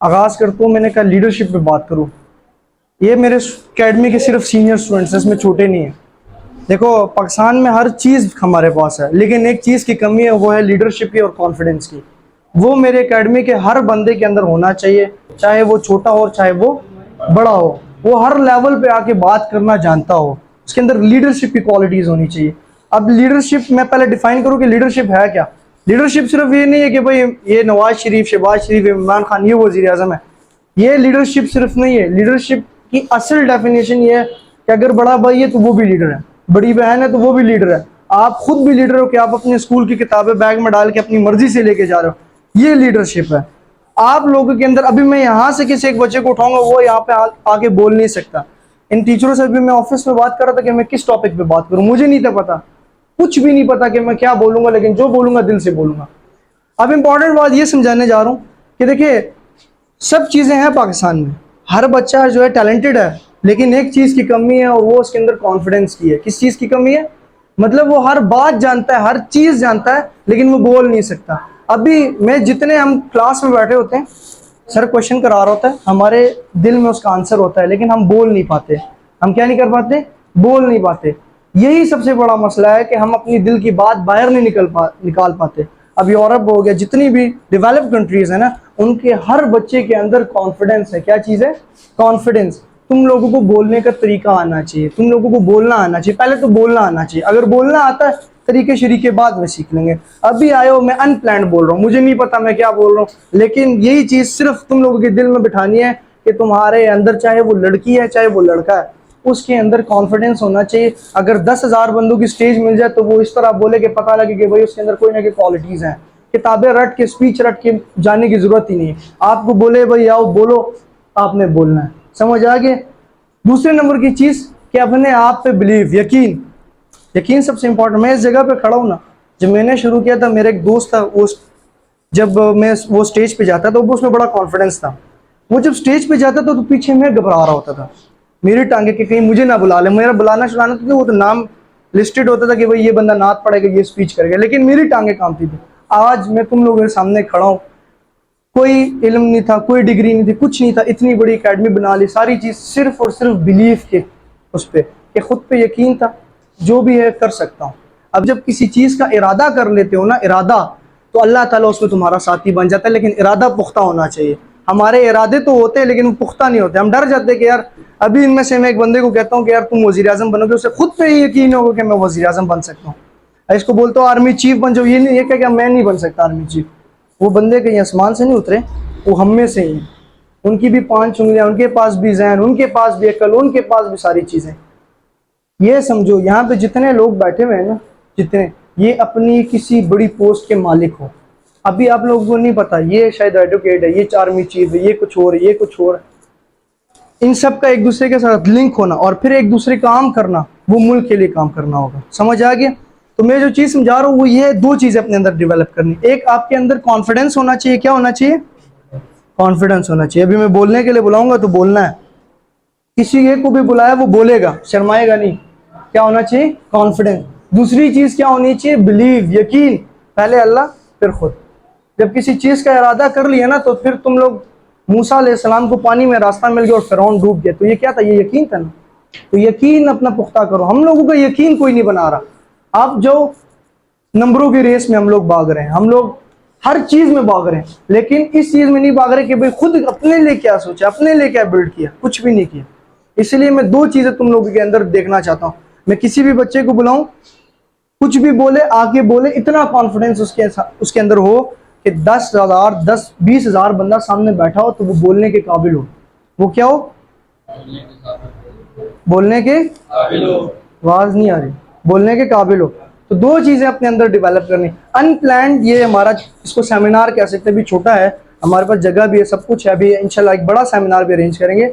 आगाज़ करता हूँ। मैंने कहा लीडरशिप पे बात करूँ। ये मेरे अकेडमी के सिर्फ सीनियर स्टूडेंट्स हैं, इसमें छोटे नहीं हैं। देखो, पाकिस्तान में हर चीज़ हमारे पास है, लेकिन एक चीज़ की कमी है, वो है लीडरशिप की और कॉन्फिडेंस की। वो मेरे अकेडमी के हर बंदे के अंदर होना चाहिए, चाहे वो छोटा हो चाहे वो बड़ा हो। वो हर लेवल पे आके बात करना जानता हो, उसके अंदर लीडरशिप की क्वालिटीज़ होनी चाहिए। अब लीडरशिप मैं पहले डिफाइन करूँ कि लीडरशिप है क्या। लीडरशिप सिर्फ ये नहीं है कि भाई ये नवाज शरीफ, शहबाज शरीफ, इमरान खान ये वज़ीर आज़म है। ये लीडरशिप सिर्फ नहीं है। लीडरशिप की असल डेफिनेशन ये है कि अगर बड़ा भाई है तो वो भी लीडर है, बड़ी बहन है तो वो भी लीडर है, आप खुद भी लीडर हो कि आप अपने स्कूल की किताबें बैग में डाल के अपनी मर्जी से लेके जा रहे हो। ये लीडरशिप है आप लोगों के अंदर। अभी मैं यहाँ से किसी एक बच्चे को उठाऊंगा, वो यहाँ पे आके बोल नहीं सकता। इन टीचरों से भी मैं ऑफिस में बात कर रहा था कि मैं किस टॉपिक पे बात करूँ, मुझे नहीं था पता, कुछ भी नहीं पता कि मैं क्या बोलूंगा, लेकिन जो बोलूंगा दिल से बोलूंगा। अब इंपॉर्टेंट बात ये समझाने जा रहा हूँ कि देखिए, सब चीज़ें हैं पाकिस्तान में, हर बच्चा जो है टैलेंटेड है, लेकिन एक चीज़ की कमी है और वो उसके अंदर कॉन्फिडेंस की है। किस चीज़ की कमी है? मतलब वो हर बात जानता है, हर चीज़ जानता है, लेकिन वो बोल नहीं सकता। अभी मैं जितने हम क्लास में बैठे होते हैं, सर क्वेश्चन करा रहा होता है, हमारे दिल में उसका आंसर होता है, लेकिन हम बोल नहीं पाते। हम क्या नहीं कर पाते? बोल नहीं पाते। यही सबसे बड़ा मसला है कि हम अपनी दिल की बात बाहर नहीं निकाल पाते। अब यूरोप हो गया, जितनी भी डेवलप कंट्रीज है ना, उनके हर बच्चे के अंदर कॉन्फिडेंस है। क्या चीज़ है? कॉन्फिडेंस। तुम लोगों को बोलने का तरीका आना चाहिए, तुम लोगों को बोलना आना चाहिए। पहले तो बोलना आना चाहिए। अगर बोलना आता है, तरीके शरीके बाद में सीख लेंगे। अभी आयो मैं अनप्लान्ड बोल रहा हूँ, मुझे नहीं पता मैं क्या बोल रहा हूँ, लेकिन यही चीज़ सिर्फ तुम लोगों के दिल में बिठानी है कि तुम्हारे अंदर, चाहे वो लड़की है चाहे वो लड़का है, उसके अंदर कॉन्फिडेंस होना चाहिए। अगर 10,000 बंदों की स्टेज मिल जाए तो वो इस तरह बोले कि पता लगे कि भाई उसके अंदर कोई ना कोई क्वालिटीज़ हैं। किताबें रट के, स्पीच रट के जाने की ज़रूरत ही नहीं है। आपको बोले भाई आओ बोलो, आपने बोलना है। समझ आ गया? दूसरे नंबर की चीज़ कि अपने आप पे बिलीव, यकीन। यकीन सबसे इंपॉर्टेंट। मैं इस जगह पे खड़ा हूँ ना, जब मैंने शुरू किया था, मेरा एक दोस्त था, वो जब मैं वो स्टेज पे जाता था, वो उसमें बड़ा कॉन्फिडेंस था। वो जब स्टेज पे जाता था तो पीछे मैं घबरा रहा होता था, मेरी टांगे कि कहीं मुझे ना बुला ले। मेरा बुलाना चलाना तो वो तो नाम लिस्टेड होता था कि भाई ये बंदा नात पढ़ेगा, ये स्पीच करेगा, लेकिन मेरी टांगे कांपती थी। आज मैं तुम लोगों के सामने खड़ा हूँ, कोई इल्म नहीं था, कोई डिग्री नहीं थी, कुछ नहीं था, इतनी बड़ी एकेडमी बना ली। सारी चीज़ सिर्फ और सिर्फ बिलीफ के उस पर, कि खुद पे यकीन था, जो भी है कर सकता हूँ। अब जब किसी चीज़ का इरादा कर लेते हो ना, इरादा, तो अल्लाह ताला उसमें तुम्हारा साथी बन जाता है। लेकिन इरादा पुख्ता होना चाहिए। हमारे इरादे तो होते हैं लेकिन वो पुख्ता नहीं होते। हम डर जाते हैं कि यार, अभी इनमें से मैं एक बंदे को कहता हूँ कि यार तुम वज़ीर आज़म बनोगे, उसे खुद पे ही यकीन होगा कि मैं वज़ीर आज़म बन सकता हूँ। इसको बोलता हूँ आर्मी चीफ बन जाओ, ये नहीं, ये क्या मैं नहीं बन सकता आर्मी चीफ। वो बंदे कहीं आसमान से नहीं उतरे, वो हम में से ही हैं। उनकी भी 5 उंगलियां, उनके पास भी ज़हन, उनके पास भी अकल, उनके पास भी सारी चीज़ें। ये समझो यहाँ पे जितने लोग बैठे हुए हैं ना, जितने, ये अपनी किसी बड़ी पोस्ट के मालिक हो। अभी आप लोगों को नहीं पता, ये शायद एडवोकेट है, ये आर्मी चीफ है, ये कुछ और है, ये कुछ और है। इन सब का एक दूसरे के साथ लिंक होना और फिर एक दूसरे काम करना, वो मुल्क के लिए काम करना होगा। समझ आ गया? तो मैं जो चीज़ समझा रहा हूँ वो ये 2 चीज़ें अपने अंदर डेवलप करनी। एक, आपके अंदर कॉन्फिडेंस होना चाहिए। क्या होना चाहिए? कॉन्फिडेंस होना चाहिए। अभी मैं बोलने के लिए बुलाऊंगा तो बोलना है, किसी एक को भी बुलाया वो बोलेगा, शर्माएगा नहीं। क्या होना चाहिए? कॉन्फिडेंस। दूसरी चीज़ क्या होनी चाहिए? बिलीव, यकीन। पहले अल्लाह फिर खुद। जब किसी चीज़ का इरादा कर लिया ना, तो फिर तुम लोग, मूसा अलैहिस्सलाम को पानी में रास्ता मिल गया और फिरौन डूब गया, तो ये क्या था? ये यकीन था ना। तो यकीन अपना पुख्ता करो। हम लोगों का यकीन कोई नहीं बना रहा। अब जो नंबरों की रेस में हम लोग भाग रहे हैं, हम लोग हर चीज़ में भाग रहे हैं, लेकिन इस चीज़ में नहीं भाग रहे कि भाई खुद अपने लिए क्या सोचा, अपने लिए क्या बिल्ड किया, कुछ भी नहीं किया। इसलिए मैं 2 चीज़ें तुम लोगों के अंदर देखना चाहता हूँ। मैं किसी भी बच्चे को बुलाऊं, कुछ भी बोले, आके बोले, इतना कॉन्फिडेंस उसके अंदर हो कि 10,000 20,000 बंदा सामने बैठा हो तो वो बोलने के काबिल हो। वो क्या हो? बोलने के काबिल हो। आवाज नहीं आ रही। बोलने के काबिल हो। तो 2 चीज़ें अपने अंदर डेवलप करनी। अनप्लान्ड, ये हमारा, इसको सेमिनार कह सकते हैं, भी छोटा है, हमारे पास जगह भी है, सब कुछ है। अभी इंशाल्लाह एक बड़ा सेमिनार भी अरेंज करेंगे।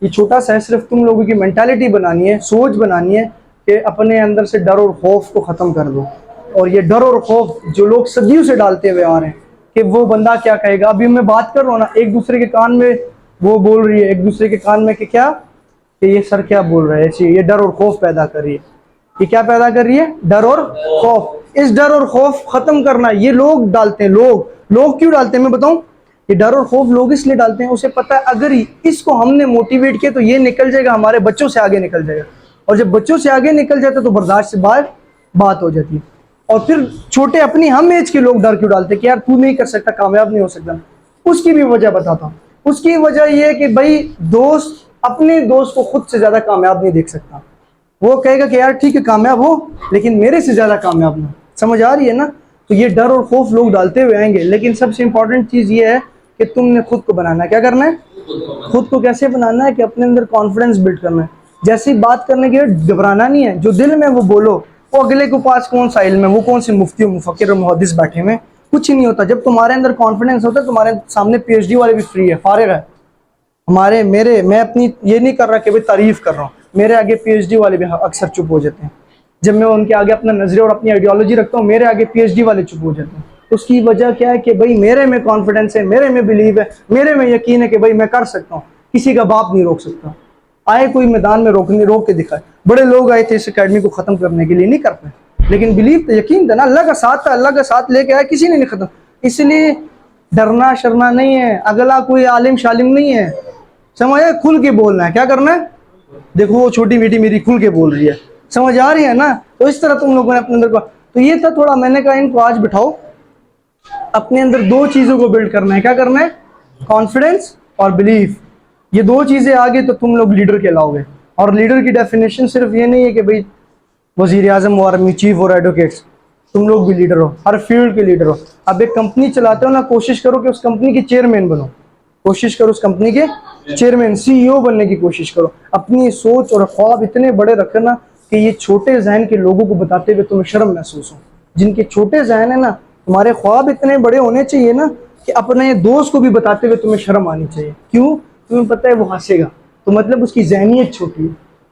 ये छोटा सा है, सिर्फ तुम लोगों की मेंटालिटी बनानी है, सोच बनानी है कि अपने अंदर से डर और खौफ को ख़त्म कर दो। और ये डर और खौफ जो लोग सदियों से डालते हुए आ रहे हैं कि वो बंदा क्या कहेगा। अभी मैं बात कर रहा हूँ ना, एक दूसरे के कान में वो बोल रही है, एक दूसरे के कान में कि क्या, कि ये सर क्या बोल रहा है, ऐसी, ये डर और खौफ पैदा कर रही है। ये क्या पैदा कर रही है? डर और खौफ। इस डर और खौफ खत्म करना ये लोग डालते हैं। लोग क्यों डालते हैं मैं बताऊं? ये डर और खौफ लोग इसलिए डालते हैं, उसे पता है अगर इसको हमने मोटिवेट किया तो ये निकल जाएगा, हमारे बच्चों से आगे निकल जाएगा, और जब बच्चों से आगे निकल जाता है तो बर्दाश्त से बाहर बात हो जाती है। और फिर छोटे अपनी हम एज के लोग डर क्यों डालते हैं कि यार तू नहीं कर सकता, कामयाब नहीं हो सकता। उसकी भी वजह बताता हूँ। उसकी वजह यह है कि भाई दोस्त अपने दोस्त को खुद से ज्यादा कामयाब नहीं देख सकता। वो कहेगा कि यार ठीक है कामयाब हो, लेकिन मेरे से ज्यादा कामयाब ना। समझ आ रही है ना? तो ये डर और खौफ लोग डालते हुए आएंगे, लेकिन सबसे इंपॉर्टेंट चीज ये है कि तुमने खुद को बनाना है। क्या करना है? खुद को कैसे बनाना है कि अपने अंदर कॉन्फिडेंस बिल्ड करना है। जैसी बात करने के लिए घबराना नहीं है, जो दिल में वो बोलो। वो अगले के पास कौन सा इल्म है, वो कौन से मुफ्ती और मुफक्किर और मुहद्दिस बैठे हुए, कुछ नहीं होता। जब तुम्हारे अंदर कॉन्फिडेंस होता है, तुम्हारे सामने पीएचडी वाले भी फ्री है, फारिग है। हमारे मेरे मैं अपनी ये नहीं कर रहा कि भाई तारीफ कर रहा हूँ, मेरे आगे पीएचडी वाले भी अक्सर चुप हो जाते हैं। जब मैं उनके आगे अपना नजरिया और अपनी आइडियोलॉजी रखता हूँ, मेरे आगे पीएचडी वाले चुप हो जाते हैं। उसकी वजह क्या है कि भाई मेरे में कॉन्फिडेंस है, मेरे में बिलीव है, मेरे में यकीन है कि भाई मैं कर सकता हूँ, किसी का बाप नहीं रोक सकता। आए कोई मैदान में रोक के दिखाए। बड़े लोग आए थे इस अकेडमी को खत्म करने के लिए, नहीं कर पाए, लेकिन बिलीव था, यकीन था ना, अल्लाह का साथ था, अल्लाह का साथ लेके आया, किसी ने नहीं खत्म। इसलिए डरना शरना नहीं है, अगला कोई आलिम शालिम नहीं है, समझ आए? खुल के बोलना है। क्या करना है? देखो वो छोटी बेटी मेरी खुल के बोल रही है, समझ आ रही है ना? तो इस तरह तुम लोगों ने अपने अंदर को, तो ये था थोड़ा, मैंने कहा इनको आज बिठाओ, अपने अंदर दो चीजों को बिल्ड करना है। क्या करना है? कॉन्फिडेंस और बिलीफ। ये दो चीजें आ गई तो तुम लोग लीडर कहलाओगे। और लीडर की डेफिनेशन सिर्फ ये नहीं है कि भाई वजीर आजम और आर्मी चीफ और एडवोकेट्स, तुम लोग भी लीडर हो, हर फील्ड के लीडर हो। अब एक कंपनी चलाते हो ना, कोशिश करो कि उस कंपनी के चेयरमैन बनो, कोशिश करो उस कंपनी के चेयरमैन सीईओ बनने की कोशिश करो। अपनी सोच और ख्वाब इतने बड़े रखना कि ये छोटे जहन के लोगों को बताते हुए तुम्हें शर्म महसूस हो। जिनके छोटे जहन है ना, तुम्हारे ख्वाब इतने बड़े होने चाहिए ना कि अपने दोस्त को भी बताते हुए तुम्हें शर्म आनी चाहिए। क्यों? तुम्हें पता है वो हंसेगा, तो मतलब उसकी जहनियत छोटी है।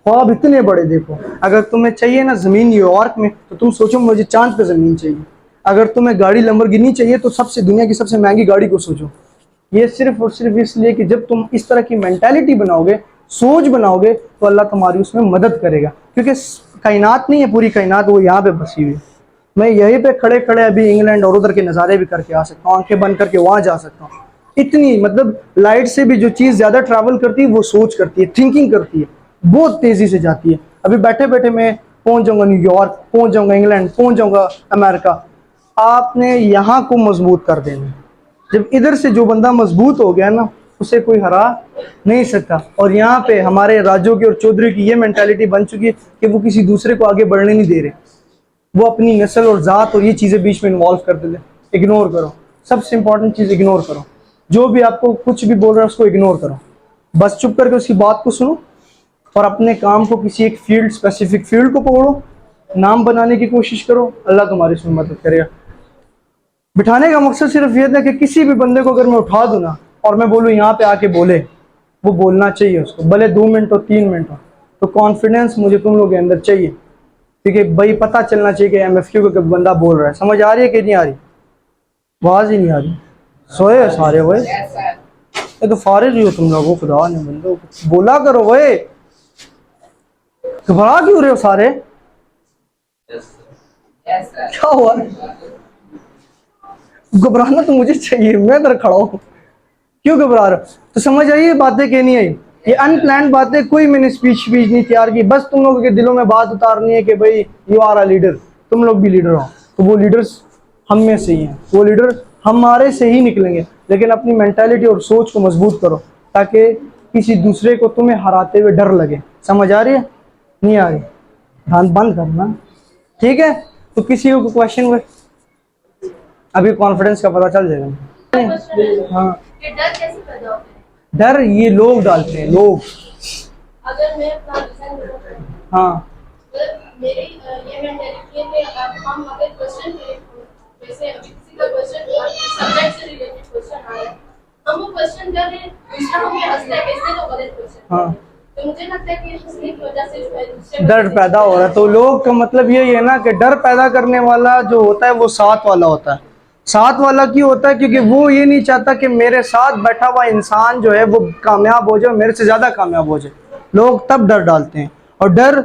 ख्वाब इतने बड़े देखो। अगर तुम्हें चाहिए ना जमीन न्यूयॉर्क में, तो तुम सोचो मुझे चांद पे जमीन चाहिए। अगर तुम्हें गाड़ी लंबोर्गिनी चाहिए तो सबसे दुनिया की सबसे महंगी गाड़ी को सोचो। ये सिर्फ और सिर्फ इसलिए कि जब तुम इस तरह की मेंटालिटी बनाओगे, सोच बनाओगे, तो अल्लाह तुम्हारी उसमें मदद करेगा। क्योंकि कायनात नहीं है पूरी कायनात, वो यहाँ पे बसी हुई है। मैं यहीं पे खड़े खड़े अभी इंग्लैंड और उधर के नज़ारे भी करके आ सकता हूँ, आंखें बंद करके वहाँ जा सकता हूँ। इतनी मतलब लाइट से भी जो चीज़ ज़्यादा ट्रैवल करती है वो सोच करती है, थिंकिंग करती है, बहुत तेज़ी से जाती है। अभी बैठे बैठे मैं पहुँच जाऊँगा न्यूयॉर्क, पहुँच जाऊँगा इंग्लैंड, पहुँच जाऊँगा अमेरिका। आपने यहाँ को मजबूत कर देना है। जब इधर से जो बंदा मजबूत हो गया ना, उसे कोई हरा नहीं सकता। और यहाँ पे हमारे राजों की और चौधरी की ये मेंटालिटी बन चुकी है कि वो किसी दूसरे को आगे बढ़ने नहीं दे रहे, वो अपनी नस्ल और ज़ात और ये चीज़ें बीच में इन्वॉल्व कर देते। इग्नोर करो, सबसे इंपॉर्टेंट चीज़ इग्नोर करो। जो भी आपको कुछ भी बोल रहा है उसको इग्नोर करो, बस चुप करके उसकी बात को सुनो और अपने काम को किसी एक फील्ड, स्पेसिफिक फील्ड को पकड़ो, नाम बनाने की कोशिश करो, अल्लाह तुम्हारी इसमें मदद करेगा। बिठाने का मकसद सिर्फ ये था कि किसी भी बंदे को अगर मैं उठा दूँ ना और मैं बोलूँ यहाँ पे आके बोले, वो बोलना चाहिए उसको, भले 2 मिनट हो 3 मिनट हो। तो कॉन्फिडेंस मुझे तुम लोग के अंदर चाहिए, क्योंकि भाई पता चलना चाहिए कि एमएफक्यू का बंदा बोल रहा है। समझ आ रही है कि नहीं आ रही? आवाज़ ही नहीं आ रही। सोए सारे भाई, ये तो फारिग ही हो तुम लोगों, खुदा ने बंदो बोला करो भाई, घबरा क्यों रहे हो सारे? क्या हुआ? घबराना तो मुझे चाहिए, मैं इधर खड़ा हूँ, क्यों घबरा रहे हो? तो समझ आइए बातें कहनी आई, ये अनप्लान बातें, कोई मैंने स्पीच नहीं तैयार की, बस तुम लोगों के दिलों में बात उतारनी है कि भाई यू आर अ लीडर, तुम लोग भी लीडर हो। तो वो लीडर्स हम में से ही हैं, वो लीडर हमारे से ही निकलेंगे। लेकिन अपनी मेंटालिटी और सोच को मजबूत करो ताकि किसी दूसरे को तुम्हें हराते हुए डर लगे। समझ आ रही है? नहीं आ रही? ध्यान बंद करना, ठीक है? तो किसी को क्वेश्चन, अभी कॉन्फिडेंस का पता चल जाएगा। हाँ, ये डर कैसे पैदा होता है? डर ये लोग डालते हैं, लोग। अगर मैं अपना डिजाइन करूँ, हाँ, मतलब मेरी ये मेंटालिटी है कि हम अगर क्वेश्चन जैसे अभी किसी का क्वेश्चन सब्जेक्ट से रिलेटेड क्वेश्चन आ रहा है, हम वो क्वेश्चन कर रहे हैं, दूसरा हमें हंसता है कैसे तो गलत क्वेश्चन। हाँ, तो मुझे लगता है कि हंसने की वजह से दूसरे डर पैदा हो रहा है। तो लोग का मतलब यही है ना कि डर पैदा करने वाला जो होता है वो साथ वाला होता है। साथ वाला क्यों होता है? क्योंकि वो ये नहीं चाहता कि मेरे साथ बैठा हुआ इंसान जो है वो कामयाब हो जाए, मेरे से ज़्यादा कामयाब हो जाए। लोग तब डर डालते हैं। और डर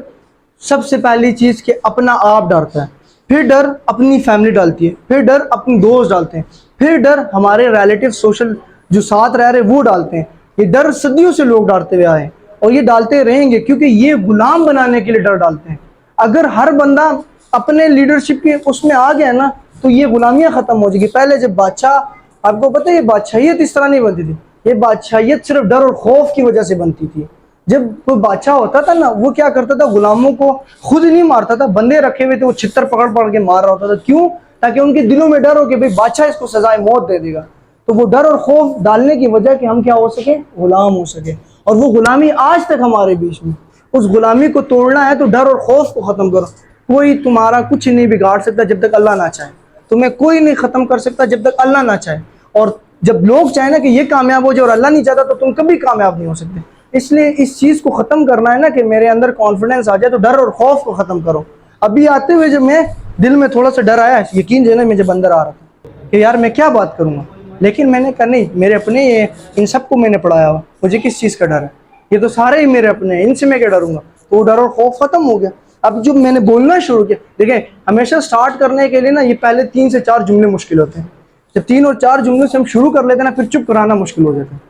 सबसे पहली चीज़ कि अपना आप डरता है, फिर डर अपनी फैमिली डालती है, फिर डर अपने दोस्त डालते हैं, फिर डर हमारे रिलेटिव सोशल जो साथ रह रहे वो डालते हैं। ये डर सदियों से लोग डालते हुए आए हैं और ये डालते रहेंगे, क्योंकि ये गुलाम बनाने के लिए डर डालते हैं। अगर हर बंदा अपने लीडरशिप के उसमें आ गया ना तो ये गुलामियां खत्म हो जाएगी। पहले जब बादशाह, आपको पता है ये बादशाहियत इस तरह नहीं बनती थी, ये बादशाहियत सिर्फ डर और खौफ की वजह से बनती थी। जब कोई बादशाह होता था ना, वो क्या करता था, गुलामों को खुद नहीं मारता था, बंदे रखे हुए थे, वो छितर पकड़ पकड़ के मार रहा होता था। क्यों? ताकि उनके दिलों में डर हो कि भाई बादशाह इसको सजाए मौत दे देगा। तो वो डर और खौफ डालने की वजह कि हम क्या हो सके, गुलाम हो सके। और वो गुलामी आज तक हमारे बीच में, उस गुलामी को तोड़ना है तो डर और खौफ को खत्म करो। कोई तुम्हारा कुछ नहीं बिगाड़ सकता जब तक अल्लाह ना चाहे, तुम्हें कोई नहीं खत्म कर सकता जब तक अल्लाह ना चाहे। और जब लोग चाहे ना कि ये कामयाब हो जाए और अल्लाह नहीं चाहता तो तुम कभी कामयाब नहीं हो सकते। इसलिए इस चीज़ को ख़त्म करना है ना कि मेरे अंदर कॉन्फिडेंस आ जाए, तो डर और खौफ को ख़त्म करो। अभी आते हुए जब मैं दिल में थोड़ा सा डर आया, यकीन जो है मैं जब अंदर आ रहा था कि यार मैं क्या बात करूँगा, लेकिन मैंने कहा नहीं, मेरे अपने ये, इन सबको मैंने पढ़ाया हुआ, मुझे किस चीज़ का डर है, ये तो सारे ही मेरे अपने हैं, इनसे मैं क्या डरूंगा। तो वो डर और खौफ ख़त्म हो गया। अब जब मैंने बोलना शुरू किया, देखें हमेशा स्टार्ट करने के लिए ना ये पहले 3 से 4 जुमले मुश्किल होते हैं। जब 3 और 4 जुमलों से हम शुरू कर लेते हैं ना, फिर चुप कराना मुश्किल हो जाता है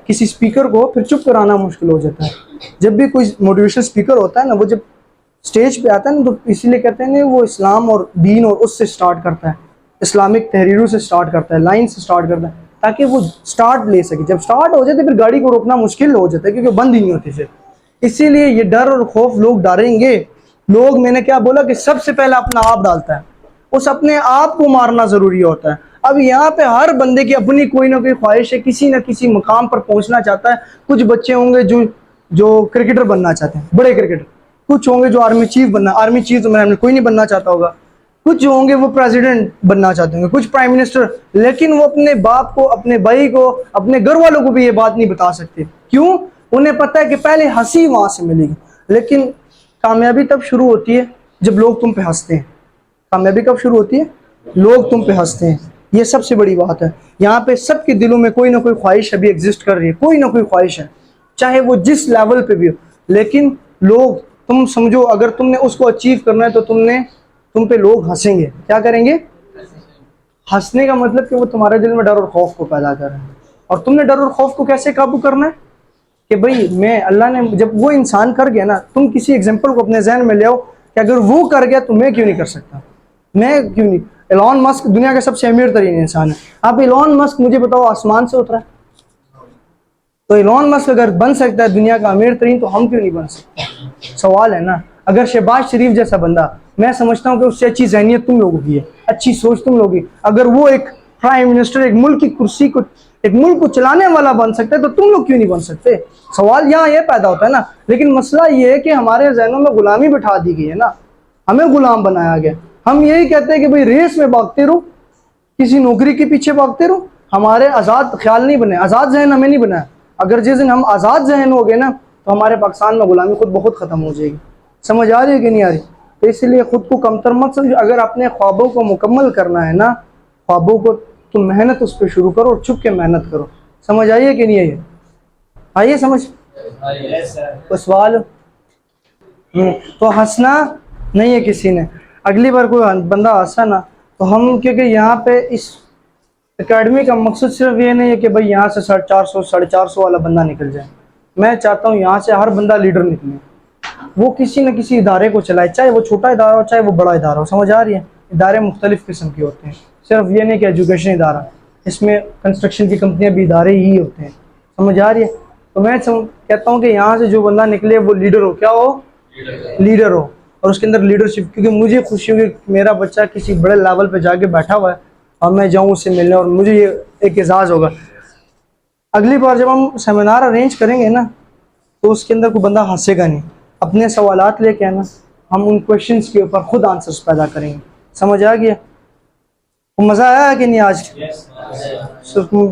किसी स्पीकर को, फिर चुप कराना मुश्किल हो जाता है। जब भी कोई मोटिवेशनल स्पीकर होता है ना, वो जब स्टेज पे आता है ना, तो इसीलिए कहते हैं वो इस्लाम और दीन और उससे स्टार्ट करता है, इस्लामिक तहरीरों से स्टार्ट करता है, लाइन से स्टार्ट करता है, ताकि वो स्टार्ट ले सके। जब स्टार्ट हो जाते फिर गाड़ी को रोकना मुश्किल हो जाता है, क्योंकि बंद ही नहीं होती फिर। इसीलिए ये डर और खौफ लोग डालेंगे। लोग, मैंने क्या बोला कि सबसे पहले अपना आप डालता है, उस अपने आप को मारना ज़रूरी होता है। अब यहाँ पे हर बंदे की अपनी कोई ना कोई ख्वाहिश है, किसी न किसी मुकाम पर पहुँचना चाहता है। कुछ बच्चे होंगे जो क्रिकेटर बनना चाहते हैं, बड़े क्रिकेटर, कुछ होंगे जो आर्मी चीफ बनना, आर्मी चीफ तो मैंने कोई नहीं बनना चाहता होगा, कुछ जो होंगे वो प्रेसिडेंट बनना चाहते होंगे, कुछ प्राइम मिनिस्टर। लेकिन वो अपने बाप को, अपने भाई को, अपने घर वालों को भी ये बात नहीं बता सकते। क्यों? उन्हें पता है कि पहले हंसी वहाँ से मिलेगी। लेकिन कामयाबी तब शुरू होती है जब लोग तुम पे हंसते हैं। कामयाबी कब शुरू होती है? लोग तुम पे हंसते हैं। ये सबसे बड़ी बात है। यहाँ पे सबके दिलों में कोई ना कोई ख्वाहिश अभी एग्जिस्ट कर रही है, कोई ना कोई ख्वाहिश है, चाहे वो जिस लेवल पे भी हो। लेकिन लोग, तुम समझो, अगर तुमने उसको अचीव करना है तो तुम पे लोग हंसेंगे। क्या करेंगे? हंसने का मतलब कि वो तुम्हारे दिल में डर और खौफ को पैदा कर रहे हैं। और तुमने डर और खौफ को कैसे काबू करना है कि भाई मैं, अल्लाह ने, जब वो इंसान कर गया ना, तुम किसी एग्जाम्पल को अपने जहन में ले आओ कि अगर वो कर गया तो मैं क्यों नहीं कर सकता, मैं क्यों नहीं। एलॉन मस्क दुनिया का सबसे अमीर तरीन इंसान है। आप एलॉन मस्क मुझे बताओ आसमान से उतरा है? तो एलॉन मस्क अगर बन सकता है दुनिया का अमीर तरीन, तो हम क्यों नहीं बन सकते? सवाल है ना। अगर शहबाज शरीफ जैसा बंदा, मैं समझता हूँ कि उससे अच्छी जहनियत तुम लोगों की है, अच्छी सोच तुम लोगों की, अगर वो एक प्राइम मिनिस्टर, एक मुल्क की कुर्सी को, एक मुल्क को चलाने वाला बन सकता है, तो तुम लोग क्यों नहीं बन सकते? सवाल यहाँ ये पैदा होता है ना। लेकिन मसला ये है कि हमारे जहनों में गुलामी बिठा दी गई है ना, हमें गुलाम बनाया गया। हम यही कहते हैं कि भाई रेस में भागते रहो, किसी नौकरी के पीछे भागते रहो। हमारे आज़ाद ख्याल नहीं बने, आज़ाद जहन हमें नहीं बनाया। अगर जिस दिन हम आज़ाद जहन हो गए ना, तो हमारे पाकिस्तान में गुलामी खुद बहुत ख़त्म हो जाएगी। समझ आ रही है कि नहीं आ रही? तो इसलिए खुद को कमतर मत समझो। अगर अपने ख्वाबों को मुकम्मल करना है ना, ख्वाबों को, तो मेहनत उस पर शुरू करो और छुप के मेहनत करो। समझ आइए कि नहीं आइए? आइए समझ? कोई सवाल? तो हंसना नहीं है किसी ने। अगली बार कोई बंदा हंसा ना, तो हम, क्योंकि यहाँ पे इस एकेडमी का मकसद सिर्फ ये नहीं है कि भाई यहाँ से 450 वाला बंदा निकल जाए। मैं चाहता हूँ यहाँ से हर बंदा लीडर निकले, वो किसी न किसी इदारे को चलाए, चाहे वो छोटा इदारा हो चाहे वो बड़ा इदारा हो। समझ आ रही है? इदारे मुख्तलिफ़ किस्म के होते हैं, सिर्फ ये नहीं कि एजुकेशन इदारा, इसमें कंस्ट्रक्शन की कंपनियाँ भी इदारे ही होते हैं। समझ आ रही है? तो मैं कहता हूँ कि यहाँ से जो बंदा निकले वो लीडर हो। क्या हो? लीडर हो। और उसके अंदर लीडरशिप, क्योंकि मुझे खुशी होगी कि मेरा बच्चा किसी बड़े लेवल पे जाके बैठा हुआ है और मैं जाऊँ उससे मिलने, और मुझे ये एक एजाज़ होगा। अगली बार जब हम सेमिनार अरेंज करेंगे ना, तो उसके अंदर कोई बंदा हंसेगा नहीं। अपने सवालात लेके आना, हम उन क्वेश्चंस के ऊपर खुद आंसर्स पैदा करेंगे। समझ आ गया? तो मज़ा आया कि नहीं आज?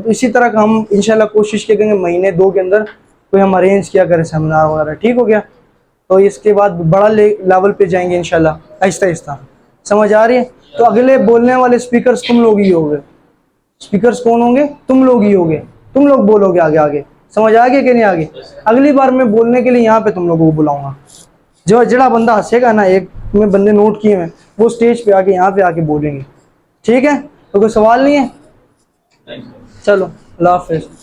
इसी तरह का हम इंशाल्लाह कोशिश करेंगे महीने 2 के अंदर कोई हम अरेंज किया करें सेमिनार वगैरह। ठीक हो गया? तो इसके बाद बड़ा लेवल पे जाएंगे इंशाल्लाह, आहिस्ता आहिस्ता। समझ आ रही है? तो अगले बोलने वाले स्पीकर्स तुम लोग ही होगे। स्पीकर्स कौन होंगे? तुम लोग ही होगे। तुम लोग बोलोगे आगे आगे। समझ आ गया कि नहीं आगे? अगली बार मैं बोलने के लिए यहाँ पे तुम लोगों को बुलाऊंगा। जो जड़ा बंदा हंसेगा ना, एक मैं बंदे नोट किए हैं, वो स्टेज पे आके यहाँ पे आके बोलेंगे। ठीक है? तो कोई सवाल नहीं है? चलो। अल्लाह हाफिज़।